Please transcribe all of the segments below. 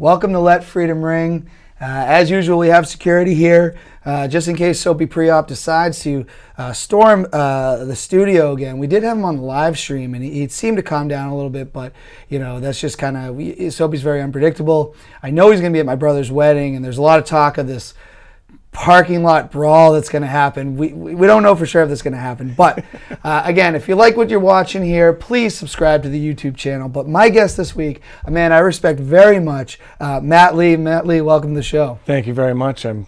Welcome to Let Freedom Ring. As usual, we have security here, just in case Soapy Pre-Op decides to storm the studio again. We did have him on the live stream, and he seemed to calm down a little bit, but that's just kind of, Soapy's very unpredictable. I know he's going to be at my brother's wedding, and there's a lot of talk of this parking lot brawl that's going to happen. We don't know for sure if that's going to happen, but again, if you like what you're watching here, please subscribe to the YouTube channel. But my guest this week, a man I respect very much, Matt Lee. Matt Lee, welcome to the show. Thank you very much. I'm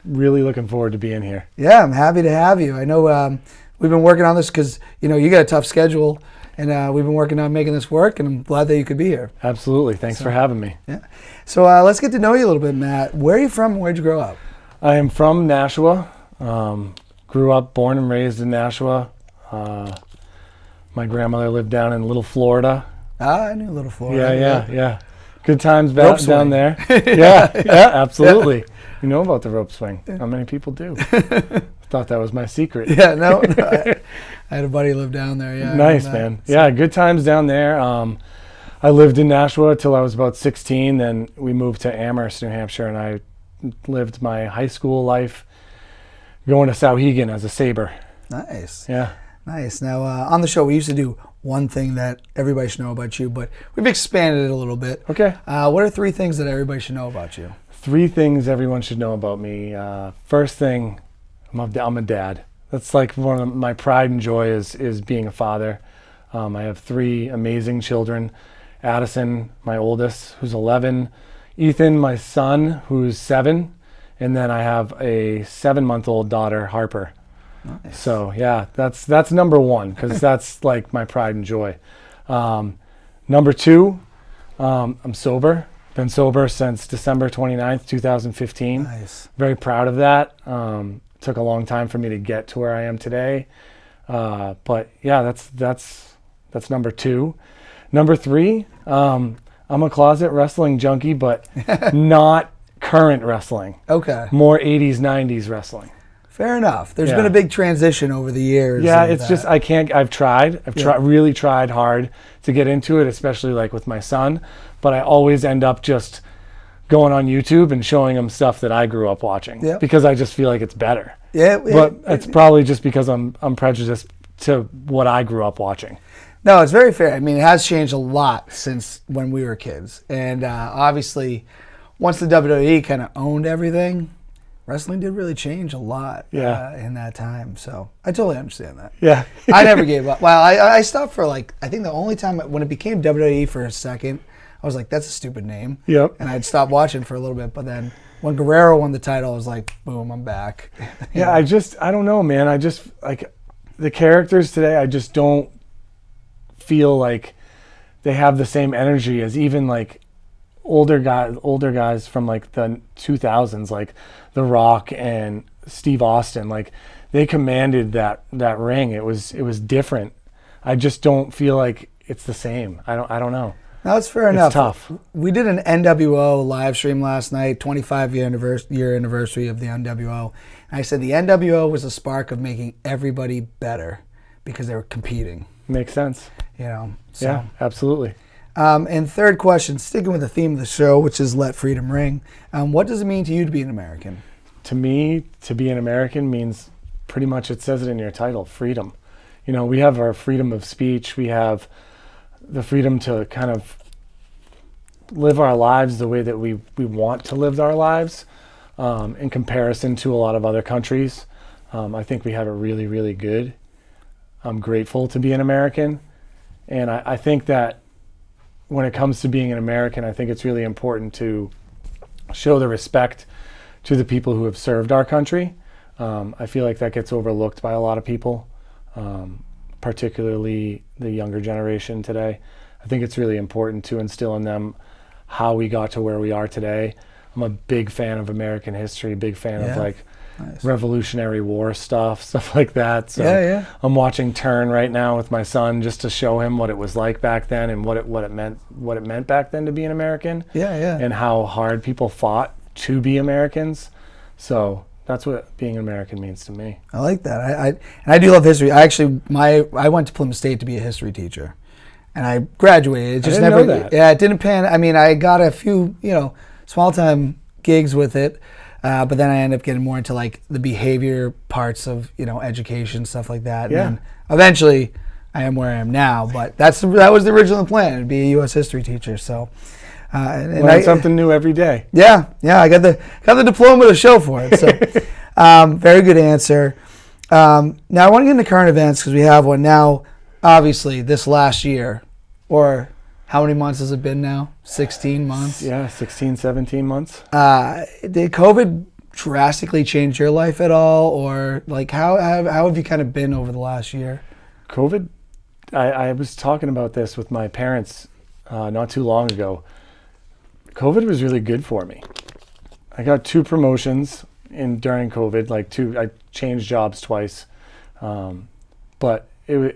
really looking forward to being here. Yeah, I'm happy to have you. I know we've been working on this because you got a tough schedule, and we've been working on making this work, and I'm glad that you could be here. Absolutely. Thanks for having me. Yeah. So let's get to know you a little bit, Matt. Where are you from? Where'd you grow up? I am from Nashua. Grew up, born and raised in Nashua. My grandmother lived down in Little Florida. I knew Little Florida. Yeah. Good times down there. yeah, absolutely. Yeah. You know about the rope swing. How many people do? Thought that was my secret. Yeah, no. I had a buddy live down there. Yeah. Nice, man. So. Yeah, good times down there. I lived in Nashua till I was about 16. Then we moved to Amherst, New Hampshire, and I lived my high school life going to Sauhegan as a Sabre. Nice. Yeah. Nice. Now, on the show, we used to do one thing that everybody should know about you, but we've expanded it a little bit. Okay. What are 3 things that everybody should know about you? 3 things everyone should know about me. First thing, I'm a dad. That's like one of my pride and joy is being a father. I have 3 amazing children. Addison, my oldest, who's 11. Ethan, my son, who's 7, and then I have a 7-month-old daughter, Harper. Nice. So yeah, that's number 1 because that's like my pride and joy. Number 2, I'm sober. Been sober since December 29th, 2015. Nice. Very proud of that. Took a long time for me to get to where I am today, but yeah, that's number 2. Number 3. I'm a closet wrestling junkie, but not current wrestling. Okay. More 80s, 90s wrestling. Fair enough. There's been a big transition over the years. Yeah, it's just I can't. I've really tried hard to get into it, especially like with my son. But I always end up just going on YouTube and showing him stuff that I grew up watching because I just feel like it's better. Yeah, but it's probably just because I'm prejudiced to what I grew up watching. No, it's very fair. I mean, it has changed a lot since when we were kids. And obviously, once the WWE kind of owned everything, wrestling did really change a lot in that time. So I totally understand that. Yeah. I never gave up. Well, I stopped for I think the only time when it became WWE for a second, I was like, that's a stupid name. Yep. And I'd stopped watching for a little bit. But then when Guerrero won the title, I was like, boom, I'm back. Yeah, I don't know, man. I just, like, the characters today, I just don't feel like they have the same energy as even like older guys from like the 2000s, like The Rock and Steve Austin. Like they commanded that ring. It was different. I just don't feel like it's the same. I don't know. No, it's fair enough. It's tough. We did an NWO live stream last night, 25-year anniversary of the NWO. And I said the NWO was a spark of making everybody better because they were competing. Makes sense. So. Yeah, absolutely. And third question, sticking with the theme of the show, which is Let Freedom Ring, what does it mean to you to be an American? To me, to be an American means pretty much, it says it in your title, freedom. We have our freedom of speech. We have the freedom to kind of live our lives the way that we want to live our lives in comparison to a lot of other countries. I think we have it really, really good. I'm grateful to be an American. And I think that when it comes to being an American, I think it's really important to show the respect to the people who have served our country. I feel like that gets overlooked by a lot of people, particularly the younger generation today. I think it's really important to instill in them how we got to where we are today. I'm a big fan of American history, big fan of like Revolutionary War stuff like that. So I'm watching Turn right now with my son just to show him what it was like back then and what it meant back then to be an American. And how hard people fought to be Americans. So that's what being an American means to me. I like that. I do love history. I went to Plymouth State to be a history teacher. and I graduated. It just didn't never. know that. Yeah, it didn't pan. I mean, I got a few, small time gigs with it, but then I ended up getting more into like the behavior parts of education, stuff like that. Yeah. And then eventually, I am where I am now. But that was the original plan, to be a U.S. history teacher. So. And Learn something new every day. Yeah, I got the diploma to show for it. So, very good answer. Now I want to get into current events because we have one now. Obviously, this last year, or how many months has it been now? 16 months. Yeah, 16, 17 months. Did COVID drastically change your life at all, or like how have you kind of been over the last year? COVID. I was talking about this with my parents not too long ago. COVID was really good for me. I got 2 promotions during COVID, I changed jobs twice. But I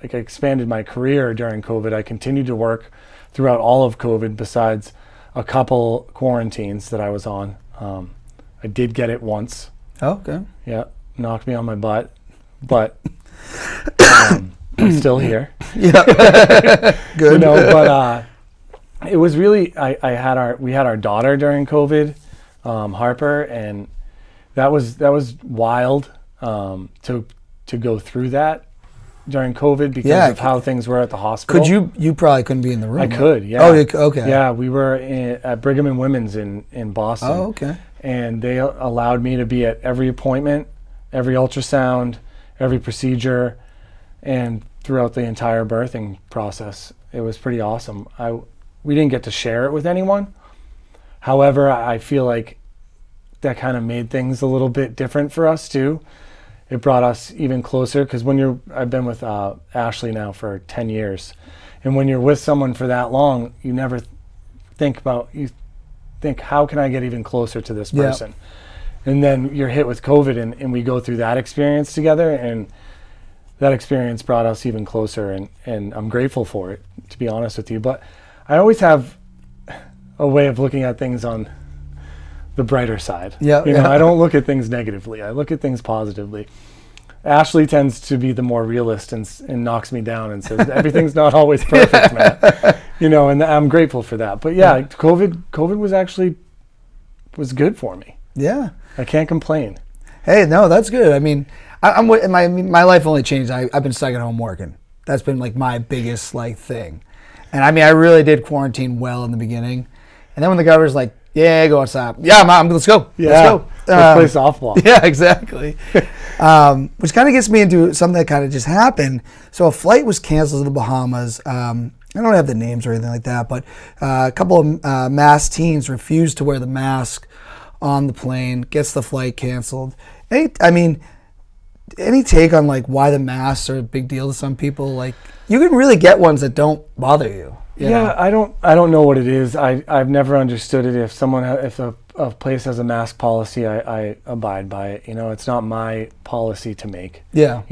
expanded my career during COVID. I continued to work throughout all of COVID besides a couple quarantines that I was on. I did get it once. Oh, okay. Yeah, knocked me on my butt, but I'm still here. Yeah. Good. But it was really we had our daughter during COVID, Harper, and that was wild to go through that during COVID because of how things were at the hospital. You probably couldn't be in the room. I could, yeah. Oh, okay. Yeah, we were at Brigham and Women's in Boston. Oh, okay. And they allowed me to be at every appointment, every ultrasound, every procedure, and throughout the entire birthing process. It was pretty awesome. We didn't get to share it with anyone. However, I feel like that kind of made things a little bit different for us too. It brought us even closer because I've been with Ashley now for 10 years. And when you're with someone for that long, you never think, how can I get even closer to this person? Yeah. And then you're hit with COVID and we go through that experience together, and that experience brought us even closer, and I'm grateful for it, to be honest with you. But I always have a way of looking at things on the brighter side. Yeah. I don't look at things negatively. I look at things positively. Ashley tends to be the more realist and knocks me down and says, everything's not always perfect, man. And I'm grateful for that. But yeah, COVID was good for me. Yeah. I can't complain. Hey, no, that's good. I mean, my life only changed. I've been stuck at home working. That's been like my biggest thing. And I mean, I really did quarantine well in the beginning. And then when the governor's like, yeah, go outside. Yeah, Mom, let's go. Yeah, let's go. Let's play softball. Yeah, exactly. Which kind of gets me into something that kind of just happened. So a flight was canceled to the Bahamas. I don't have the names or anything like that, but a couple of masked teens refused to wear the mask on the plane, gets the flight canceled. Any take on why the masks are a big deal to some people? You can really get ones that don't bother you. Yeah, I don't know what it is. I've never understood it. If a place has a mask policy, I abide by it. It's not my policy to make. Yeah.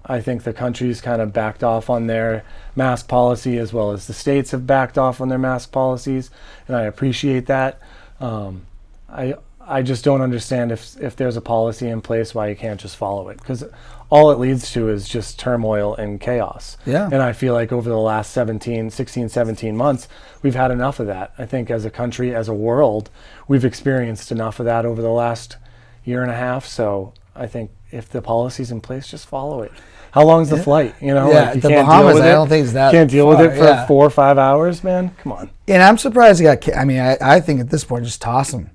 I think the country's kind of backed off on their mask policy, as well as the states have backed off on their mask policies, and I appreciate that. I just don't understand if there's a policy in place, why you can't just follow it, because all it leads to is just turmoil and chaos. Yeah. And I feel like over the last 16, 17 months, we've had enough of that. I think as a country, as a world, we've experienced enough of that over the last year and a half. So I think if the policy's in place, just follow it. How long's the flight? Yeah, you the can't Bahamas, deal with I don't think it's that can't deal far, with it for 4 or 5 hours, man. Come on. And I'm surprised it got. I think at this point, just toss them.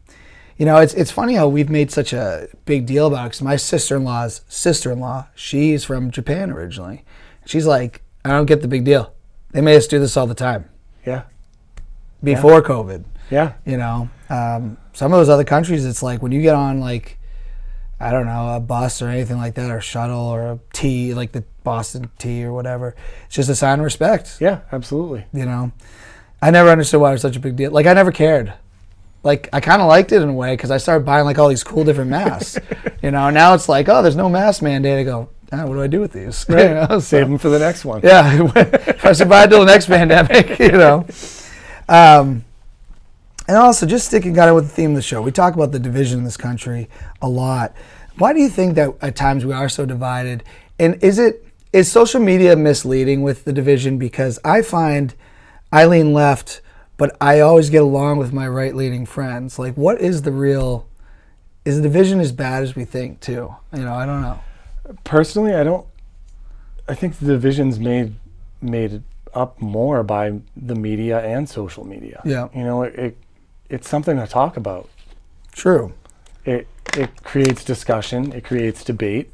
It's funny how we've made such a big deal about it, because my sister-in-law's sister-in-law, she's from Japan originally. She's like, I don't get the big deal. They made us do this all the time. Yeah. Before COVID. Yeah. Some of those other countries, it's like when you get on I don't know, a bus or anything like that, or shuttle or a T, like the Boston T or whatever, it's just a sign of respect. Yeah, absolutely. I never understood why it was such a big deal. I never cared. I kind of liked it in a way, because I started buying all these cool different masks. Now it's oh, there's no mask mandate. I go, what do I do with these? Right. Save them for the next one. Yeah, if I survive till the next pandemic, And also, just sticking kind of with the theme of the show, we talk about the division in this country a lot. Why do you think that at times we are so divided? And is it is social media misleading with the division? Because I find I lean left, but I always get along with my right-leaning friends. Like, what is the real? Is the division as bad as we think too? I don't know. Personally, I think the division's made up more by the media and social media. Yeah. It's something to talk about. True. It creates discussion. It creates debate.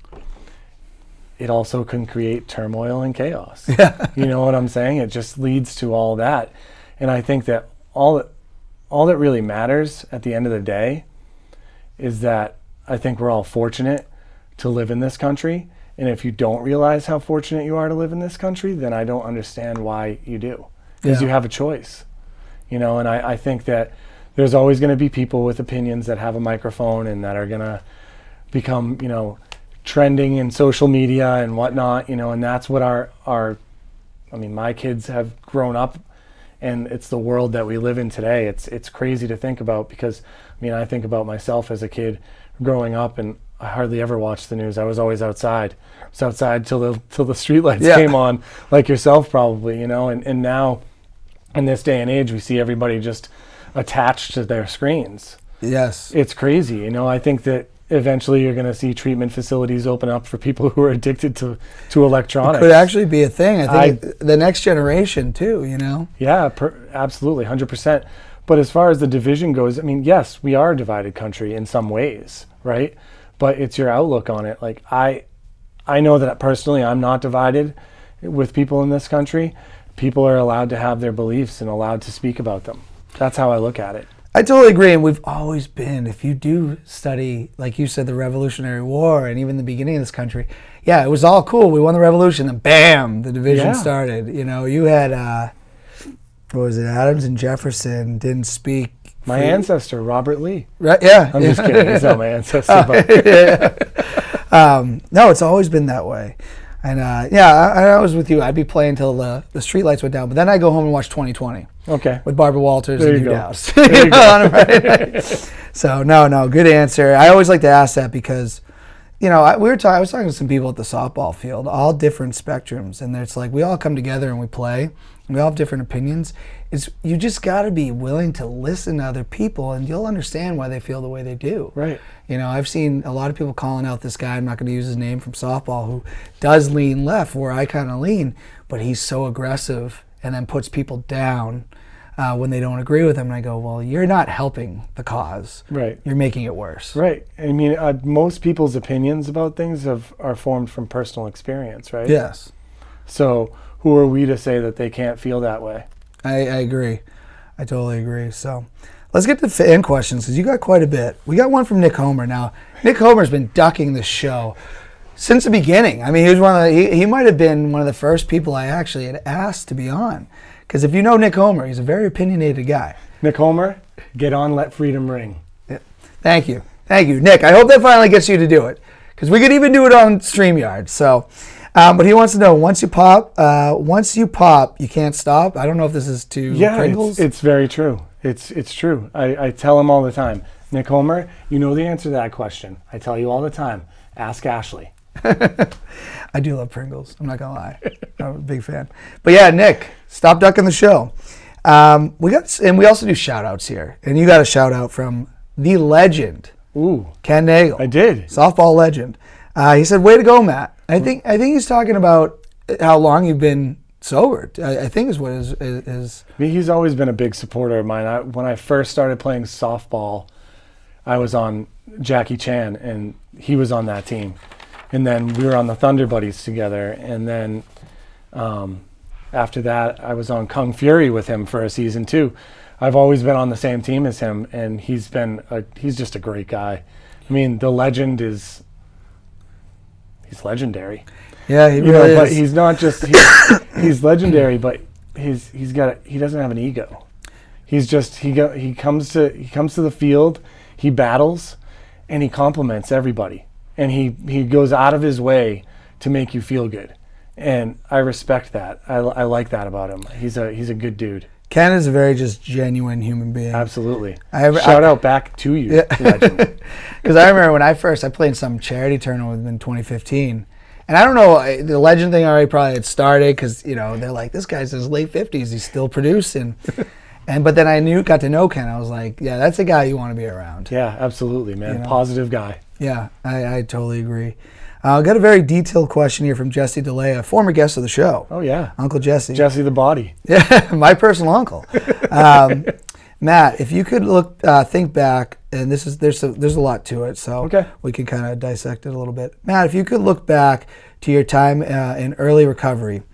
It also can create turmoil and chaos. Yeah. You know what I'm saying? It just leads to all that. And I think that all that really matters at the end of the day is that I think we're all fortunate to live in this country. And if you don't realize how fortunate you are to live in this country, then I don't understand why you do. Because you have a choice. And I think that there's always going to be people with opinions that have a microphone and that are going to become, trending in social media and whatnot, and that's what my kids have grown up, and it's the world that we live in today. It's crazy to think about because, I think about myself as a kid growing up, and I hardly ever watched the news. I was always outside. I was outside till the streetlights came on, like yourself probably, and now in this day and age, we see everybody just attached to their screens. Yes. It's crazy. I think that eventually you're going to see treatment facilities open up for people who are addicted to electronics. It could actually be a thing. I think the next generation too, Yeah, absolutely, 100%. But as far as the division goes, yes, we are a divided country in some ways, right? But it's your outlook on it. Like I know that personally I'm not divided with people in this country. People are allowed to have their beliefs and allowed to speak about them. That's how I look at it. I totally agree, and we've always been, if you do study, like you said, the Revolutionary War and even the beginning of this country, it was all cool. We won the revolution, and bam, the division started. You had, what was it, Adams and Jefferson didn't speak. My ancestor, Robert Lee. Right? Yeah. I'm just kidding. He's not my ancestor. But. No, it's always been that way. And I was with you. I'd be playing till the streetlights went down, but then I go home and watch 2020. Okay. With Barbara Walters there and you Hugh go. Dowse. There you go. So no, good answer. I always like to ask that because, I was talking to some people at the softball field, all different spectrums, and it's like we all come together and we play, and we all have different opinions. You just got to be willing to listen to other people, and you'll understand why they feel the way they do. Right. I've seen a lot of people calling out this guy, I'm not going to use his name, from softball, who does lean left where I kind of lean, but he's so aggressive and then puts people down when they don't agree with him. And I go, well, you're not helping the cause. Right. You're making it worse. Right. Most people's opinions about things are formed from personal experience, right? Yes. So who are we to say that they can't feel that way? I agree. I totally agree. So let's get to fan questions because you got quite a bit. We got one from Nick Homer. Now, Nick Homer's been ducking the show since the beginning. He was he might have been one of the first people I actually had asked to be on. Because if you know Nick Homer, he's a very opinionated guy. Nick Homer, get on, let freedom ring. Yeah. Thank you, Nick. I hope that finally gets you to do it. Because we could even do it on StreamYard. So, but he wants to know, once you pop, you can't stop. I don't know if this is to Pringles. It's very true. It's true. I tell him all the time, Nick Homer, you know the answer to that question. I tell you all the time, ask Ashley. I do love Pringles. I'm not gonna lie. I'm a big fan. But yeah, Nick, stop ducking the show. We also do shout outs here. And you got a shout out from the legend. Ooh. Ken Nagel. I did. Softball legend. He said, way to go, Matt. I think he's talking about how long you've been sober. I think is what is. He's always been a big supporter of mine. When I first started playing softball, I was on Jackie Chan, and he was on that team. And then we were on the Thunder Buddies together. And then after that, I was on Kung Fury with him for a season too. I've always been on the same team as him, and he's just a great guy. The legend he's legendary. Yeah, he really is. But he's not just he's legendary, but he doesn't have an ego. He's just he comes to the field, he battles, and he compliments everybody. And he goes out of his way to make you feel good. And I respect that. I like that about him. He's a good dude. Ken is a very just genuine human being. Absolutely. Shout out back to you, legend. Because I remember when I played in some charity tournament with him in 2015, And I don't know, the legend thing already probably had started because, they're like, this guy's in his late 50s. He's still producing. But then I got to know Ken. I was like, yeah, that's a guy you want to be around. Yeah, absolutely, man. Positive guy. Yeah, I totally agree. I got a very detailed question here from Jesse DeLay, a former guest of the show. Oh, yeah. Uncle Jesse. Jesse the Body. Yeah, my personal uncle. Matt, if you could think back, and there's a lot to it, so okay. We can kind of dissect it a little bit. Matt, if you could look back to your time in early recovery,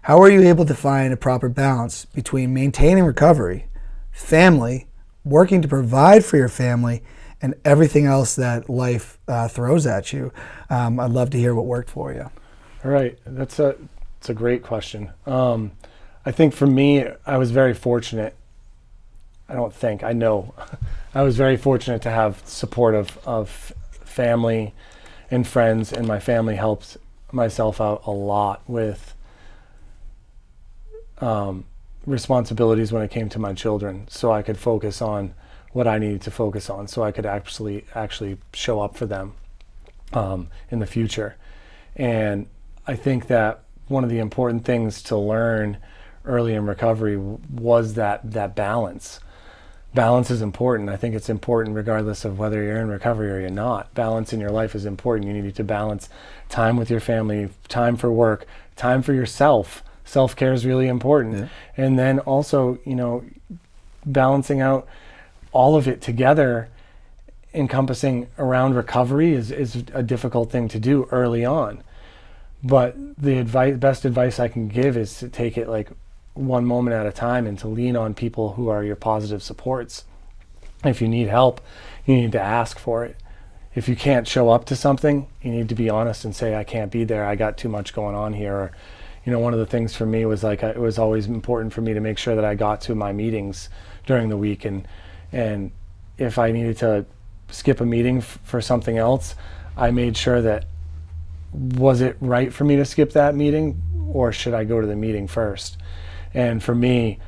how were you able to find a proper balance between maintaining recovery, family, working to provide for your family, and everything else that life throws at you? I'd love to hear what worked for you. All right, it's a great question. I think for me, I was very fortunate. I know I was very fortunate to have support of family and friends, and my family helped myself out a lot with responsibilities when it came to my children, so I could focus on what I needed to focus on, so I could actually show up for them in the future. And I think that one of the important things to learn early in recovery was that balance. Balance is important. I think it's important regardless of whether you're in recovery or you're not. Balance in your life is important. You need to balance time with your family, time for work, time for yourself. Self-care is really important. Yeah. And then also, balancing out all of it together, encompassing around recovery is a difficult thing to do early on. But the best advice I can give is to take it like one moment at a time and to lean on people who are your positive supports. If you need help, you need to ask for it. If you can't show up to something, you need to be honest and say, I can't be there. I got too much going on here. Or, one of the things for me was like, it was always important for me to make sure that I got to my meetings during the week. And if I needed to skip a meeting for something else, I made sure that, was it right for me to skip that meeting, or should I go to the meeting first? And for me,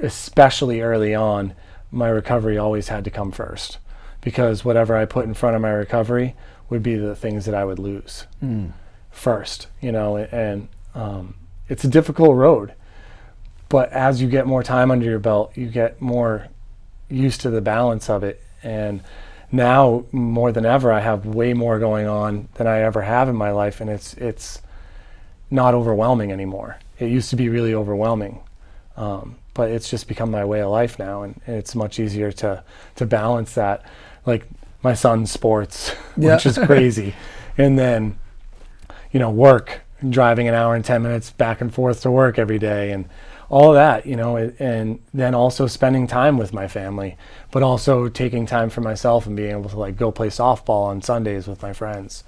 especially early on, my recovery always had to come first, because whatever I put in front of my recovery would be the things that I would lose first, and it's a difficult road. But as you get more time under your belt, you get more used to the balance of it. And now more than ever, I have way more going on than I ever have in my life, and it's not overwhelming anymore. It used to be really overwhelming. But it's just become my way of life now, and it's much easier to balance that. Like my son's sports, which is crazy. And then, work, driving an hour and 10 minutes back and forth to work every day, and all that, and then also spending time with my family, but also taking time for myself and being able to like go play softball on Sundays with my friends.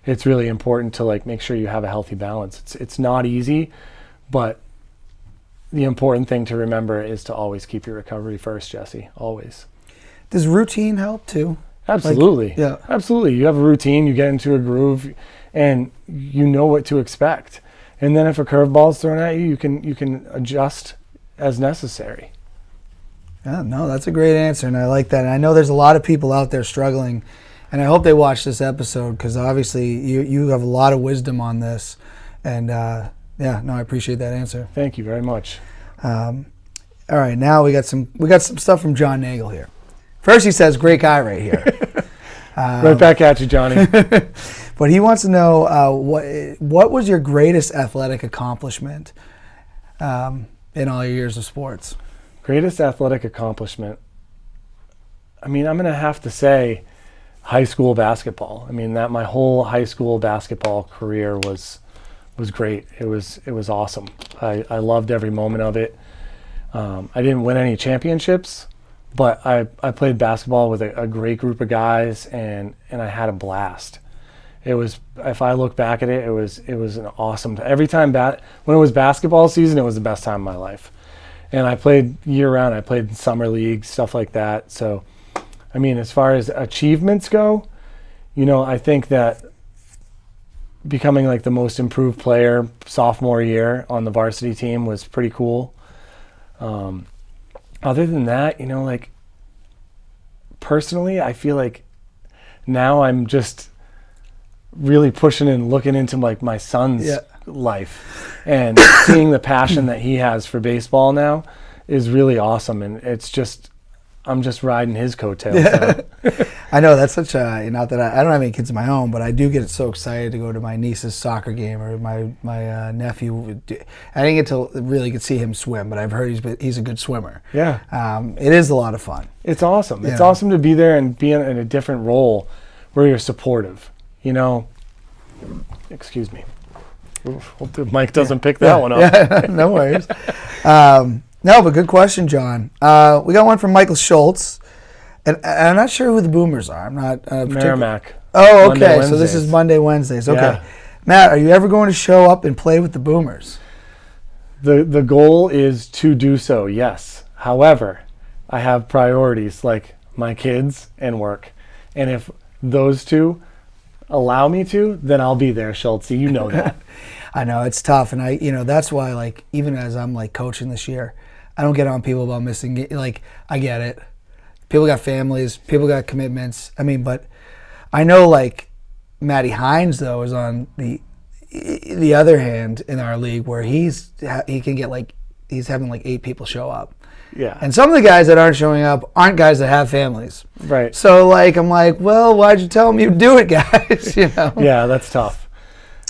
It's really important to like make sure you have a healthy balance. It's not easy, but the important thing to remember is to always keep your recovery first, Jesse, always. Does routine help too? Absolutely. Absolutely. You have a routine, you get into a groove, and you know what to expect. And then if a curveball is thrown at you, you can adjust as necessary. Yeah, no, that's a great answer, and I like that. And I know there's a lot of people out there struggling, and I hope they watch this episode, because obviously you have a lot of wisdom on this. And I appreciate that answer. Thank you very much. All right, now we got some stuff from John Nagel here. First, he says, "Great guy right here." Right back at you, Johnny. But he wants to know what was your greatest athletic accomplishment in all your years of sports? Greatest athletic accomplishment. I mean, I'm going to have to say high school basketball. I mean, that my whole high school basketball career was great. It was awesome. I loved every moment of it. I didn't win any championships, but I played basketball with a great group of guys, and I had a blast. It was, if I look back at it, it was an awesome time. Every time when it was basketball season, it was the best time of my life. And I played year round. I played summer league, stuff like that. So, I mean, as far as achievements go, I think that becoming like the most improved player sophomore year on the varsity team was pretty cool. Other than that, like personally, I feel like now I'm just really pushing and looking into like my son's life, and seeing the passion that he has for baseball now is really awesome. And I'm just riding his coattails. Yeah. I know that's such a, not that I don't have any kids of my own, but I do get so excited to go to my niece's soccer game, or my nephew. I didn't get to really see him swim, but I've heard he's a good swimmer. Yeah. It is a lot of fun. It's awesome. It's awesome to be there and be in a different role where you're supportive, you know. Excuse me. Oof, hope the mic doesn't pick that one up. Yeah, no worries. No, but good question, John. We got one from Michael Schultz, and I'm not sure who the Boomers are. I'm not Merrimack. Oh, okay. So this is Monday, Wednesdays. Okay. Yeah. Matt, are you ever going to show up and play with the Boomers? The goal is to do so, yes. However, I have priorities like my kids and work. And if those two allow me to, then I'll be there, Schultz. You know that. I know it's tough, and that's why, like, even as I'm like coaching this year, I don't get on people about missing. Like, I get it. People got families. People got commitments. I mean, but I know, like, Matty Hines though is on the other hand in our league, where he can get like, he's having like 8 people show up. Yeah. And some of the guys that aren't showing up aren't guys that have families. Right. So like, I'm like, well, why'd you tell them you'd do it, guys? You know. Yeah, that's tough.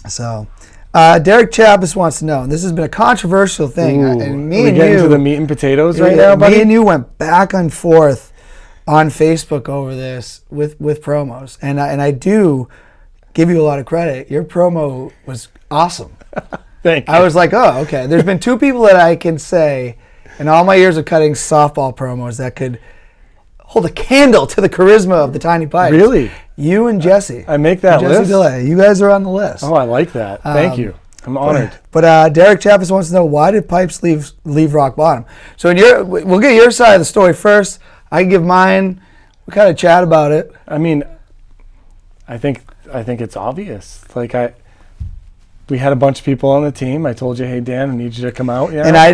So. Derek Chappis wants to know, and this has been a controversial thing. Ooh, and me are we and getting you, to the meat and potatoes right now, buddy? Me and you went back and forth on Facebook over this with promos, and I do give you a lot of credit. Your promo was awesome. Thank you. I was like, oh, okay. There's been 2 people that I can say in all my years of cutting softball promos that could hold a candle to the charisma of the Tiny Pipes. Really? You and Jesse. I make that Jesse list? DeLay. You guys are on the list. Oh, I like that. Thank you. I'm honored. But Derek Chappis wants to know, why did Pipes leave Rock Bottom? So we'll get your side of the story first. I can give mine. We kind of chat about it. I mean, I think it's obvious. Like we had a bunch of people on the team. I told you, hey Dan, I need you to come out. Yeah. And I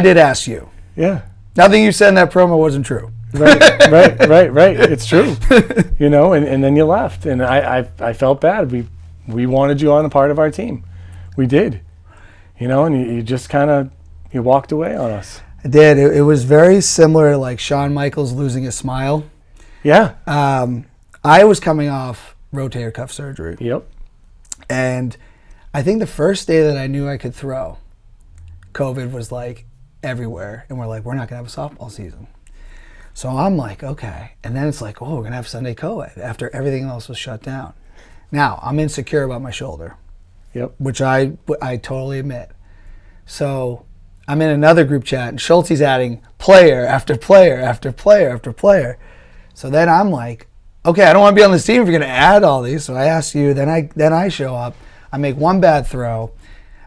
did ask you. Yeah. Nothing you said in that promo wasn't true. Right. It's true. You know, and then you left, and I felt bad. We wanted you on a part of our team. We did. You know, and you just kind of walked away on us. I did. It was very similar, like Shawn Michaels losing his smile. Yeah. I was coming off rotator cuff surgery. Yep. And I think the first day that I knew I could throw, COVID was like everywhere, and we're like, we're not gonna have a softball season. So I'm like, okay. And then it's like, oh, we're going to have Sunday co-ed after everything else was shut down. Now, I'm insecure about my shoulder. Yep. Which I totally admit. So I'm in another group chat, and Schulte's adding player after player after player after player. So then I'm like, okay, I don't want to be on this team if you're going to add all these. So I ask you, then I show up. I make one bad throw.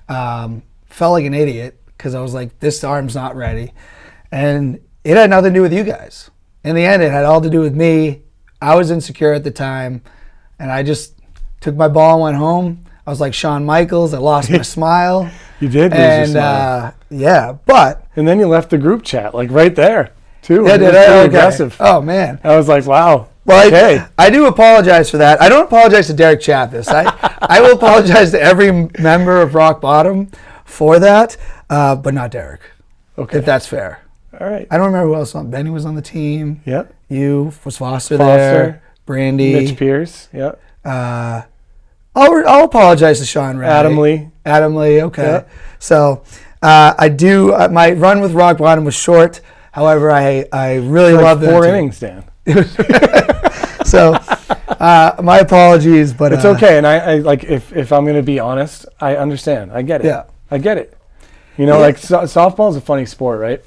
Felt like an idiot because I was like, this arm's not ready. And it had nothing to do with you guys. In the end, it had all to do with me. I was insecure at the time, and I just took my ball and went home. I was like Shawn Michaels. I lost my smile. You did lose your smile. Yeah, but... And then you left the group chat, like right there, too. Yeah, did I? Okay. Aggressive. Oh, man. I was like, wow. Well, okay. I do apologize for that. I don't apologize to Derek Chappis. I will apologize to every member of Rock Bottom for that, but not Derek. Okay. If that's fair. All right. I don't remember who else on. Benny was on the team. Yep. You was Foster there. Brandy. Mitch Pierce. Yep. I'll apologize to Sean Ray. Adam Lee. Okay. Yep. So I do. My run with Rock Bottom was short. However, I really love like 4 innings, Dan. So my apologies, but it's okay. And I like if I'm going to be honest, I understand. I get it. Yeah. I get it. You know, like softball is a funny sport, right?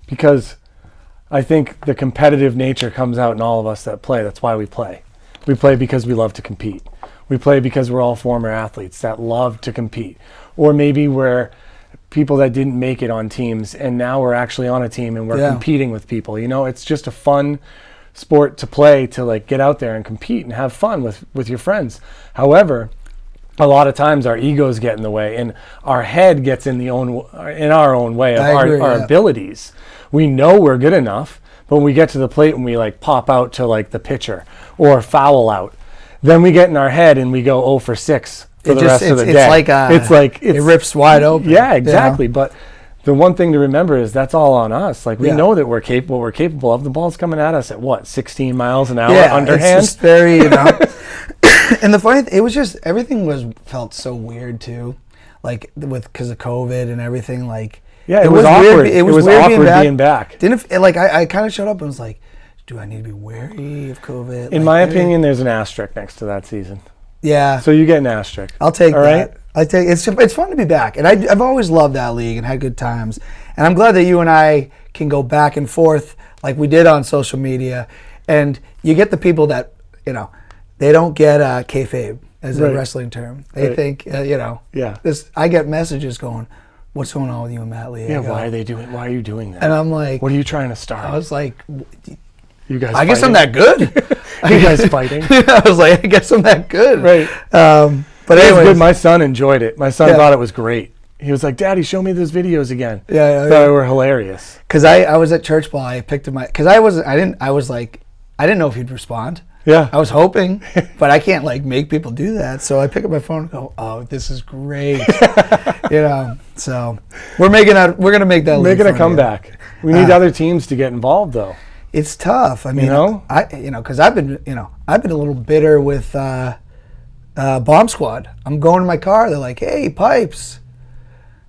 Because I think the competitive nature comes out in all of us that play. That's why we play. We play because we love to compete. We play because we're all former athletes that love to compete. Or maybe we're people that didn't make it on teams, and now we're actually on a team and we're competing with people. You know, it's just a fun sport to play, to like get out there and compete and have fun with your friends. However, a lot of times our egos get in the way, and our head gets in our own way of our abilities. We know we're good enough, but when we get to the plate and we like pop out to like the pitcher or foul out, Then we get in our head and we go 0 for 6 for the rest of the day. It's like it rips wide open. Yeah, exactly. You know? But the one thing to remember is that's all on us. Like, we know that we're capable of. The ball's coming at us at what, 16 miles an hour underhand? It's just very, you know. And the funny thing, it was just, everything felt so weird too. Like, because of COVID and everything, like. Yeah, it was awkward. It was weird awkward being back. I kind of showed up and was like, do I need to be wary of COVID? In my opinion, there's an asterisk next to that season. Yeah. So you get an asterisk. I'll take that. Right? It's fun to be back, and I've always loved that league and had good times. And I'm glad that you and I can go back and forth like we did on social media. And you get the people that, you know, they don't get kayfabe as a wrestling term. They think, you know, I get messages going, what's going on with you and Matt Lee? Yeah, why are you doing that? And I'm like, what are you trying to start? I was like, you guys I guess I'm that good. You guys fighting? I was like, I guess I'm that good. Right. But it was good. My son enjoyed it. My son thought it was great. He was like, Daddy, show me those videos again. Thought they were hilarious. Because I was at church ball. I picked him. Because I didn't know if he'd respond. Yeah. I was hoping, but I can't like make people do that. So I pick up my phone and go, "Oh, this is great." You know. So we're gonna make that. Making a comeback. We need other teams to get involved, though. It's tough. I mean, because I've been a little bitter with Bomb Squad. I'm going to my car. They're like, "Hey, Pipes,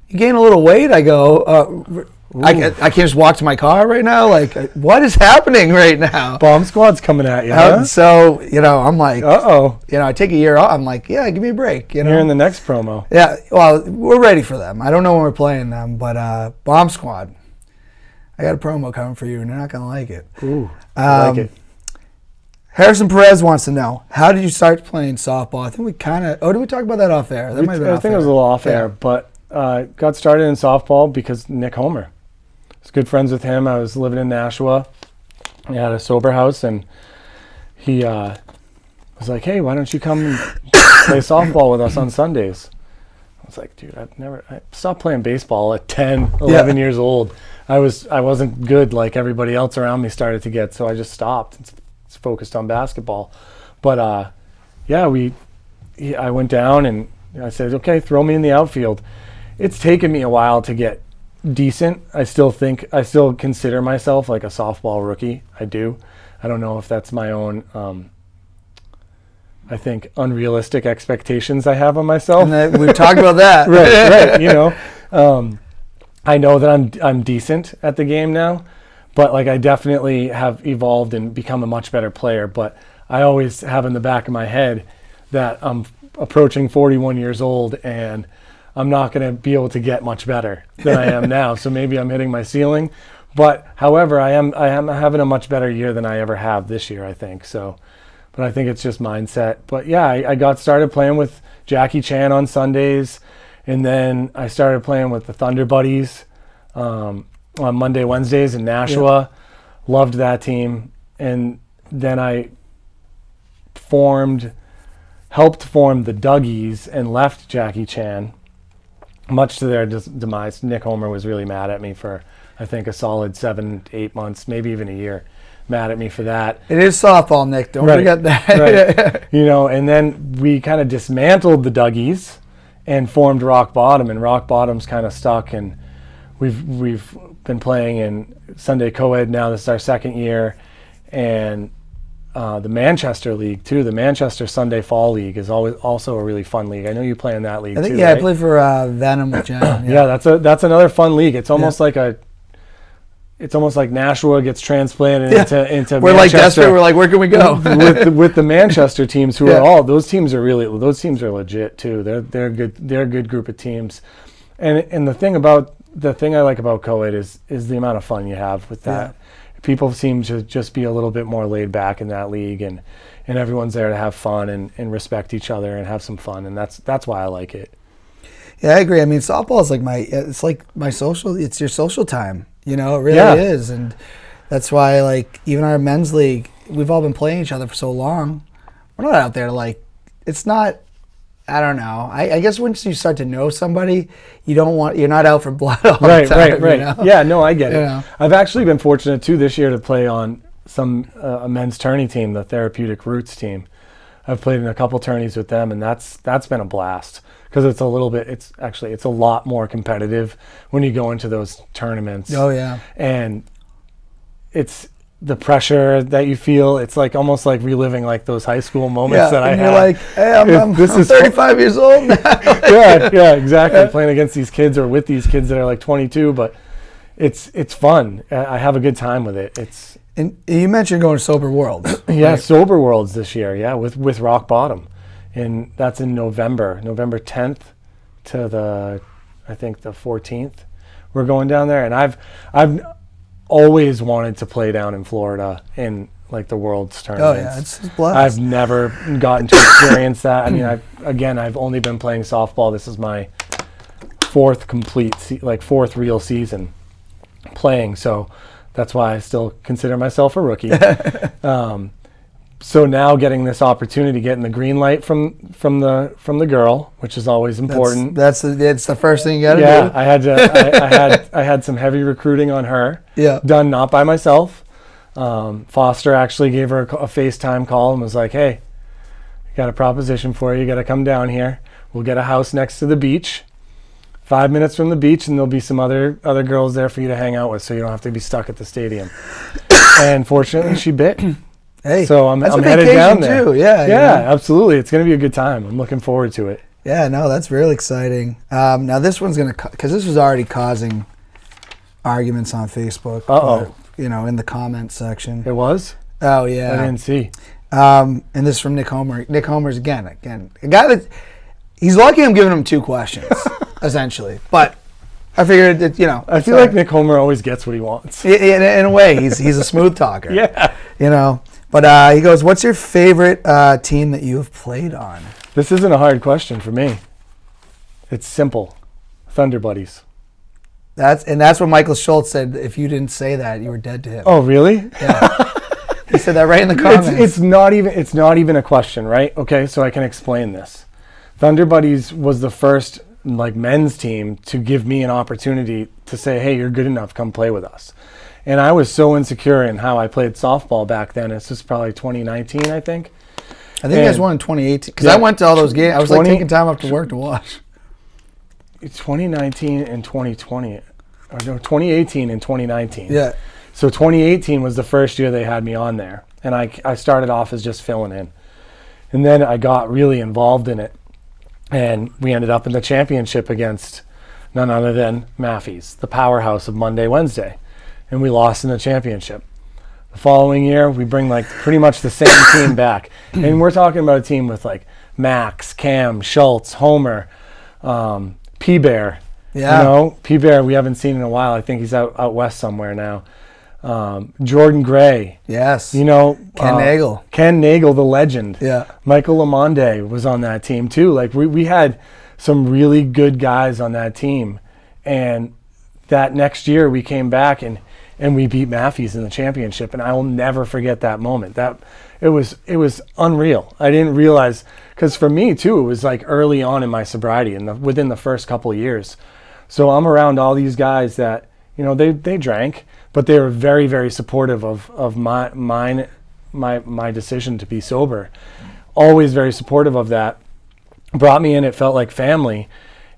you gain a little weight." I go, I can't just walk to my car right now. Like, what is happening right now? Bomb Squad's coming at you. Huh? So, you know, I'm like, uh-oh. You know, I take a year off. I'm like, yeah, give me a break. You know, you're in the next promo. Yeah, well, we're ready for them. I don't know when we're playing them, but Bomb Squad, I got a promo coming for you, and you're not gonna like it. Ooh, I like it. Harrison Perez wants to know, how did you start playing softball? I think we did we talk about that off air? That might have been I think it was a little off air, but got started in softball because Nick Homer. I was good friends with him. I was living in Nashua. We had a sober house, and he was like, "Hey, why don't you come and play softball with us on Sundays?" I was like, "Dude, I stopped playing baseball at 10, 11 years old. I wasn't good like everybody else around me started to get, so I just stopped. It's focused on basketball." But I went down and I said, "Okay, throw me in the outfield." It's taken me a while to get decent. I still consider myself like a softball rookie. I do. I don't know if that's my own I think unrealistic expectations I have on myself. And we've talked about that. right. You know, I know that I'm decent at the game now, but like I definitely have evolved and become a much better player. But I always have in the back of my head that I'm approaching 41 years old and I'm not going to be able to get much better than I am now. So maybe I'm hitting my ceiling. But however, I am having a much better year than I ever have this year, I think. So, but I think it's just mindset. But yeah, I got started playing with Jackie Chan on Sundays, and then I started playing with the Thunder Buddies on Monday, Wednesdays in Nashua. Yeah. Loved that team. And then I helped form the Dougies and left Jackie Chan. Much to their demise. Nick Homer was really mad at me for, I think, a solid 7, 8 months, maybe even a year. Mad at me for that. It is softball, Nick. Don't forget that. Right. You know, and then we kind of dismantled the Dougies and formed Rock Bottom, and Rock Bottom's kind of stuck. And we've been playing in Sunday Co-ed now. This is our second year, and the Manchester League too. The Manchester Sunday Fall League is also a really fun league. I know you play in that league. I think too, right? I play for Venom with Jen. Yeah, that's another fun league. It's almost like Nashua gets transplanted into we're Manchester. Like desperate. We're like, where can we go? with the Manchester teams who are those teams are legit too. They're good. They're a good group of teams. And the thing I like about co-ed is the amount of fun you have with that. Yeah. People seem to just be a little bit more laid back in that league, and everyone's there to have fun and respect each other and have some fun, and that's why I like it. Yeah, I agree. I mean, softball is it's your social time. You know, it really is, and that's why like even our men's league, we've all been playing each other for so long. We're not out there it's not. I don't know. I guess once you start to know somebody, you're not out for blood all the time. Right. You know? Yeah, no, I get it. I've actually been fortunate too this year to play on a men's tourney team, the Therapeutic Roots team. I've played in a couple tourneys with them, and that's been a blast because it's a lot more competitive when you go into those tournaments. Oh yeah. And it's the pressure that you feel. It's like almost like reliving like those high school moments that I had. You're like, hey, I'm 35 years old now. yeah, exactly. Playing against these kids or with these kids that are like 22, but it's fun. I have a good time with it. And you mentioned going to Sober Worlds. Yeah, right? Sober Worlds this year. Yeah, with Rock Bottom, and that's in November 10th to I think the 14th. We're going down there, and I've always wanted to play down in Florida in like the World's tournaments. Oh yeah, it's a blast. I've never gotten to experience that. I mean, I've only been playing softball. This is my fourth real season playing, so that's why I still consider myself a rookie. So now getting this opportunity, getting the green light from the girl, which is always important. It's the first thing you got to do. Yeah, I had some heavy recruiting on her. Yeah. Done not by myself. Foster actually gave her a FaceTime call and was like, "Hey, I got a proposition for you. You got to come down here. We'll get a house next to the beach, 5 minutes from the beach, and there'll be some other girls there for you to hang out with, so you don't have to be stuck at the stadium." And fortunately, she bit. Hey, so I'm headed down there. Too. Yeah, absolutely. It's going to be a good time. I'm looking forward to it. Yeah, no, that's really exciting. Now this one's because this was already causing arguments on Facebook. In the comments section. It was? Oh yeah, I didn't see. And this is from Nick Homer. Nick Homer's again a guy that he's lucky I'm giving him 2 questions essentially, but I figured that I feel like Nick Homer always gets what he wants. In a way, he's a smooth talker. Yeah. But he goes, "What's your favorite team that you have played on?" This isn't a hard question for me. It's simple. Thunder Buddies. That's what Michael Schultz said. If you didn't say that, you were dead to him. Oh, really? Yeah. He said that right in the comments. It's not even a question, right? Okay, so I can explain this. Thunder Buddies was the first men's team to give me an opportunity to say, "Hey, you're good enough. Come play with us." And I was so insecure in how I played softball back then. It's just probably 2019, I think. I think you guys won in 2018. Because I went to all those games. I was taking time off to work to watch. 2019 and 2020. Or no, 2018 and 2019. Yeah. So 2018 was the first year they had me on there. And I started off as just filling in. And then I got really involved in it. And we ended up in the championship against none other than Maffey's, the powerhouse of Monday, Wednesday. And we lost in the championship. The following year, we bring pretty much the same team back. And we're talking about a team with Max, Cam, Schultz, Homer, P-Bear. Yeah. P-Bear we haven't seen in a while. I think he's out west somewhere now. Jordan Gray. Yes. Ken Nagel. Ken Nagel, the legend. Yeah. Michael Lamonde was on that team too. We had some really good guys on that team. And that next year we came back and we beat Maffey's in the championship, and I will never forget that moment. That it was unreal. I didn't realize, because for me too, it was early on in my sobriety and within the first couple of years. So I'm around all these guys that they drank, but they were very, very supportive of my decision to be sober. Always very supportive of that. Brought me in. It felt like family,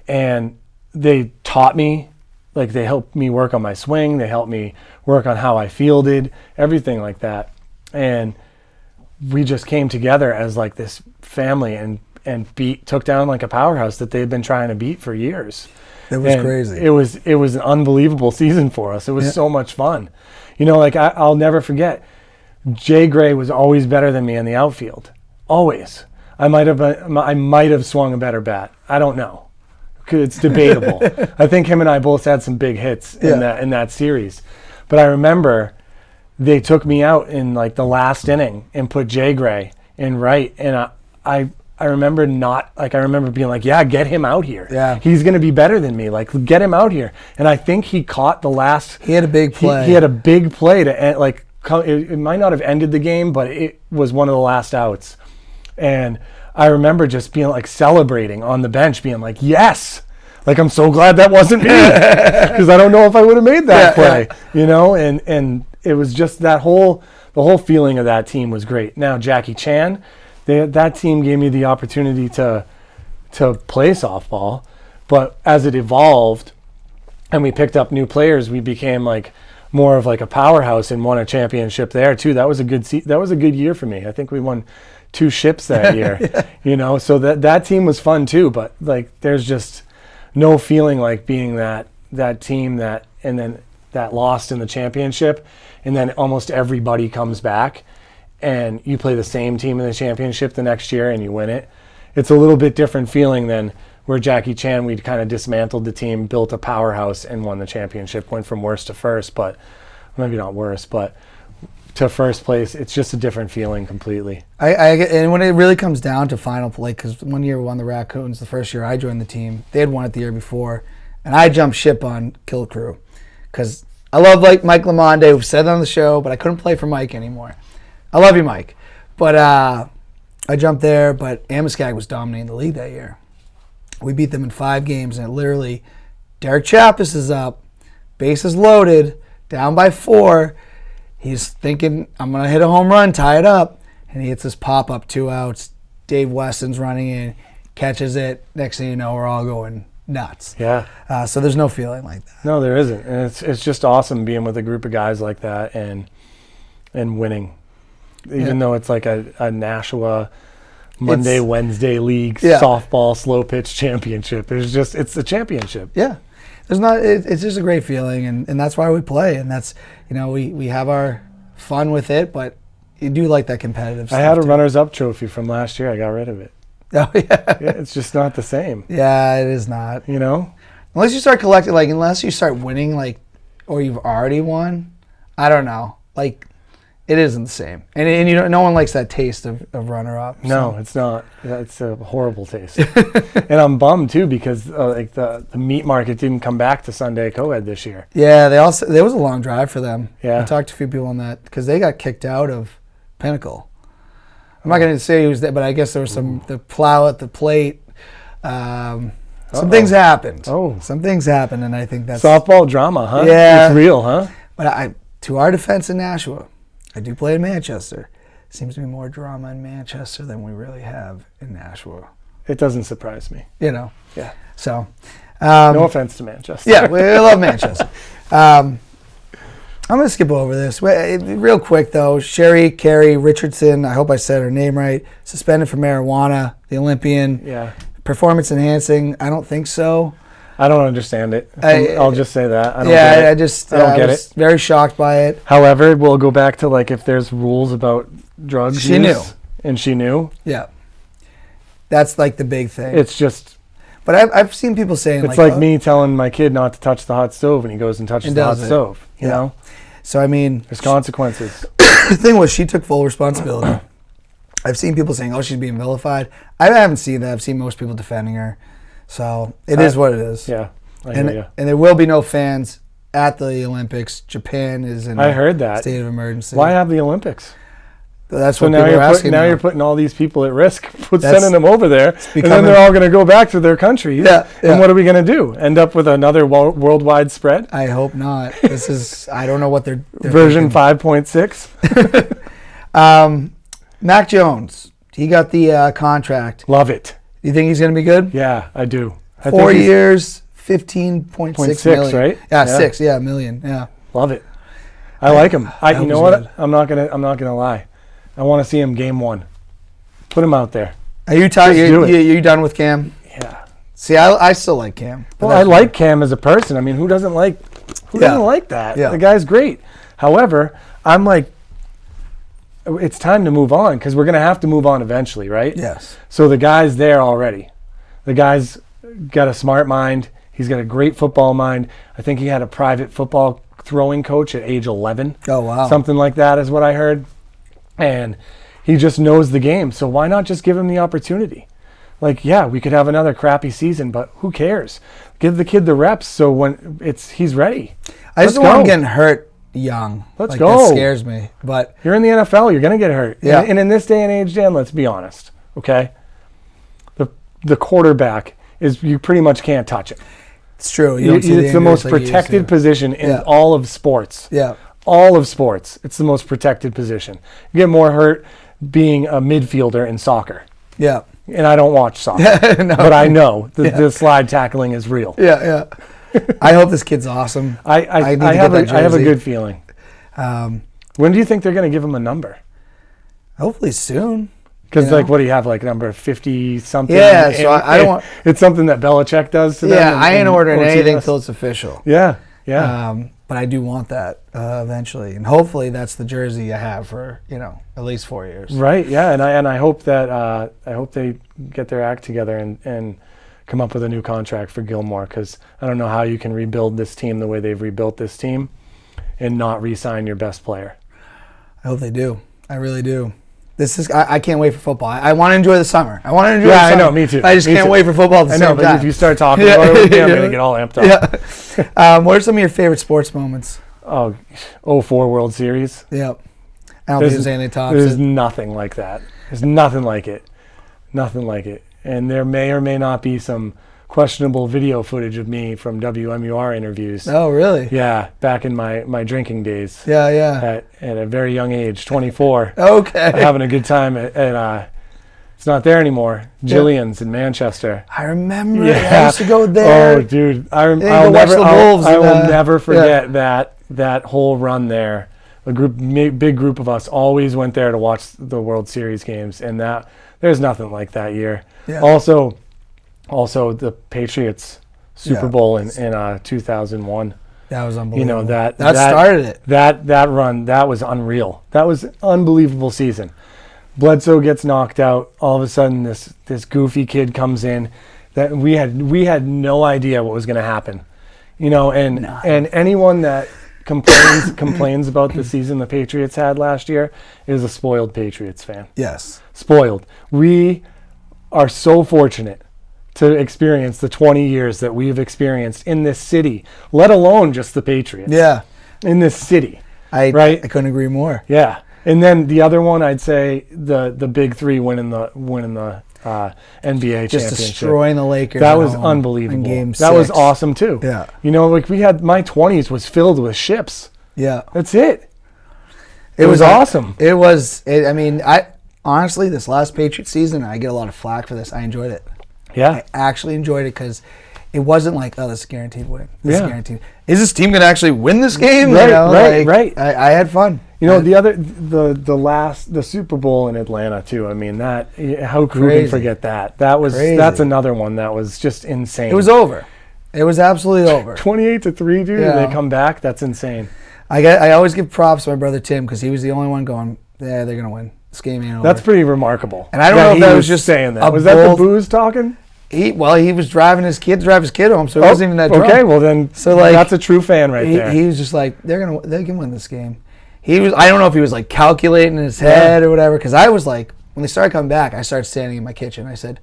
and they taught me. They helped me work on my swing. They helped me work on how I fielded, everything like that. And we just came together as this family and took down a powerhouse that they had been trying to beat for years. It was crazy. It was an unbelievable season for us. It was so much fun. I'll never forget. Jay Gray was always better than me in the outfield. Always. I might have swung a better bat. I don't know. It's debatable. I think him and I both had some big hits in that series. But I remember they took me out in the last inning and put Jay Gray in right, and I remember being yeah, get him out here. Yeah. He's going to be better than me. Get him out here. And I think he caught the last. He had a big play. He had a big play to end, it might not have ended the game, but it was one of the last outs. And I remember just being celebrating on the bench, being yes, I'm so glad that wasn't me, because I don't know if I would have made that play, and it was just the whole feeling of that team was great. Now Jackie Chan, that team gave me the opportunity to play softball, but as it evolved and we picked up new players, we became like more of like a powerhouse and won a championship there too. That was a good year for me. I think we won 2 ships that year. Yeah. So that team was fun too, but like there's just no feeling like being that team that lost in the championship, and then almost everybody comes back and you play the same team in the championship the next year and you win it. It's a little bit different feeling than where Jackie Chan, we kind of dismantled the team, built a powerhouse, and won the championship, went from worst to first, but maybe not worst, but to first place. It's just a different feeling completely. And when it really comes down to final play, because one year we won the Raccoons, the first year I joined the team, they had won it the year before, and I jumped ship on Kill Crew because I love like Mike Lamonde, who said it on the show, but I couldn't play for Mike anymore. I love you, Mike. But I jumped there, but Amoskeag was dominating the league that year. We beat them in 5 games, and it literally, Derek Chappis is up, bases loaded, down by 4. He's thinking, I'm going to hit a home run, tie it up, and he hits this pop-up, 2 outs. Dave Weston's running in, catches it. Next thing you know, we're all going nuts. Yeah. So there's no feeling like that. No, there isn't. And it's just awesome being with a group of guys like that and winning. Even though it's like a Nashua Monday, Wednesday league softball slow pitch championship. It's a championship. Yeah. It's just a great feeling, and that's why we play, and that's, we have our fun with it, but you do like that competitive stuff. I had a runners-up trophy from last year. I got rid of it. Oh, yeah. It's just not the same. Yeah, it is not. Unless you start collecting, unless you start winning, or you've already won, I don't know. It isn't the same. And no one likes that taste of runner-up. So. No, it's not. It's a horrible taste. And I'm bummed, too, because the meat market didn't come back to Sunday Co-Ed this year. Yeah, there was a long drive for them. Yeah. I talked to a few people on that because they got kicked out of Pinnacle. I'm not going to say who's there, but I guess there was the plow at the plate. Some things happened. Some things happened, and I think that's... Softball drama, huh? Yeah. It's real, huh? But to our defense in Nashua, I do play in Manchester. Seems to be more drama in Manchester than we really have in Nashua. It doesn't surprise me. Yeah. So... no offense to Manchester. Yeah, we love Manchester. I'm going to skip over this. Real quick, though. Sherry Carey Richardson, I hope I said her name right, suspended for marijuana, the Olympian. Yeah. Performance enhancing, I don't think so. I don't understand it. I'll just say that. I don't get it. Was very shocked by it. However, we'll go back to if there's rules about drugs She use, knew. And she knew. Yeah. That's the big thing. It's just... But I've seen people saying it's like me telling my kid not to touch the hot stove, and he goes and touches the hot stove. You know? So, there's consequences. The thing was, she took full responsibility. I've seen people saying, she's being vilified. I haven't seen that. I've seen most people defending her. So, it is what it is. Yeah. And there will be no fans at the Olympics. Japan is in a state of emergency. Why have the Olympics? That's what people are asking. Now you're putting all these people at risk, sending them over there, and then they're all going to go back to their countries. Yeah. And what are we going to do? End up with another worldwide spread? I hope not. This is, I don't know what they're version 5.6. Mac Jones, he got the contract. Love it. You think he's going to be good? Yeah, I do. 4 years, 15.6 million. Right? Yeah, 6. Yeah, million. Yeah. Love it. I like him. You know what? Good. I'm not gonna lie. I want to see him game 1. Put him out there. Are you tired? You done with Cam? Yeah. See, I still like Cam. Well, I like Cam as a person. I mean, who doesn't like that? Yeah. The guy's great. However, I'm like, it's time to move on because we're gonna have to move on eventually, right? Yes. So the guy's there already. The guy's got a smart mind. He's got a great football mind. I think he had a private football throwing coach at age 11. Oh, wow. Something like that is what I heard. And he just knows the game. So why not just give him the opportunity? We could have another crappy season, but who cares? Give the kid the reps so when he's ready. I just don't want him getting hurt young. Let's go. That scares me. But you're in the NFL. You're going to get hurt. Yeah. And in this day and age, Dan, let's be honest, okay? The quarterback you pretty much can't touch it. It's true. It's the most protected position in all of sports. Yeah. All of sports. It's the most protected position. You get more hurt being a midfielder in soccer. Yeah. And I don't watch soccer, No. but I know the slide tackling is real. Yeah. I hope this kid's awesome. I have a good feeling. When do you think they're going to give him a number? Hopefully soon. Because what do you have, number 50 something? Yeah, so I don't want. It's something that Belichick does to them. Yeah, I ain't ordering anything until it's official. Yeah. But I do want that eventually, and hopefully that's the jersey I have for at least 4 years. Right. Yeah, and I hope that I hope they get their act together and come up with a new contract for Gilmore, because I don't know how you can rebuild this team the way they've rebuilt this team and not re-sign your best player. I hope they do. I really do. I can't wait for football. I want to enjoy the summer. the summer. I know, me too. I just can't wait for football at the same time. But if you start talking about it, I'm going to get all amped up. Yeah. What are some of your favorite sports moments? 04 World Series. Yep. I don't think there's anything tops it. There's nothing like that. There's nothing like it. Nothing like it. And there may or may not be some questionable video footage of me from WMUR interviews. Oh, really? Yeah, back in my drinking days. Yeah. At a very young age, 24. Okay. Having a good time at it's not there anymore. Jillian's in Manchester. I remember. Yeah. I used to go there. Oh, dude, I will never forget that whole run there. Big group of us always went there to watch the World Series games, and there's nothing like that year. Yeah. Also, the Patriots Super Bowl in 2001. That was unbelievable. That started it. That run, that was unreal. That was an unbelievable season. Bledsoe gets knocked out. All of a sudden, this goofy kid comes in. That we had no idea what was going to happen. And anyone that complains about the season the Patriots had last year is a spoiled Patriots fan. Yes. Spoiled. We are so fortunate to experience the 20 years that we've experienced in this city, let alone just the Patriots. Yeah. In this city. I couldn't agree more. Yeah. And then the other one, I'd say the big three winning the NBA championship. Just destroying the Lakers. That was unbelievable. In Game 6. That was awesome too. Yeah. We had my 20s was filled with ships. Yeah. That's it. It was awesome. I honestly, this last Patriots season, I get a lot of flack for this. I enjoyed it. Yeah. I actually enjoyed it because it wasn't like, oh, this is a guaranteed win. This is Yeah. guaranteed. Is this team going to actually win this game? Right, right. I had fun. The Super Bowl in Atlanta too. How could we forget that? That's another one that was just insane. It was over. It was absolutely over. 28-3, dude. Yeah. And they come back. That's insane. I always give props to my brother Tim because he was the only one going, yeah, they're going to win. This game ain't over. That's pretty remarkable. And I don't know if that was just saying that. Was that the booze talking? He was driving his kid home, so it wasn't even that drunk. Okay, well then, that's a true fan right there. He was just like, they can win this game. I don't know if he was like calculating in his head or whatever, because I was like, when they started coming back, I started standing in my kitchen. I said,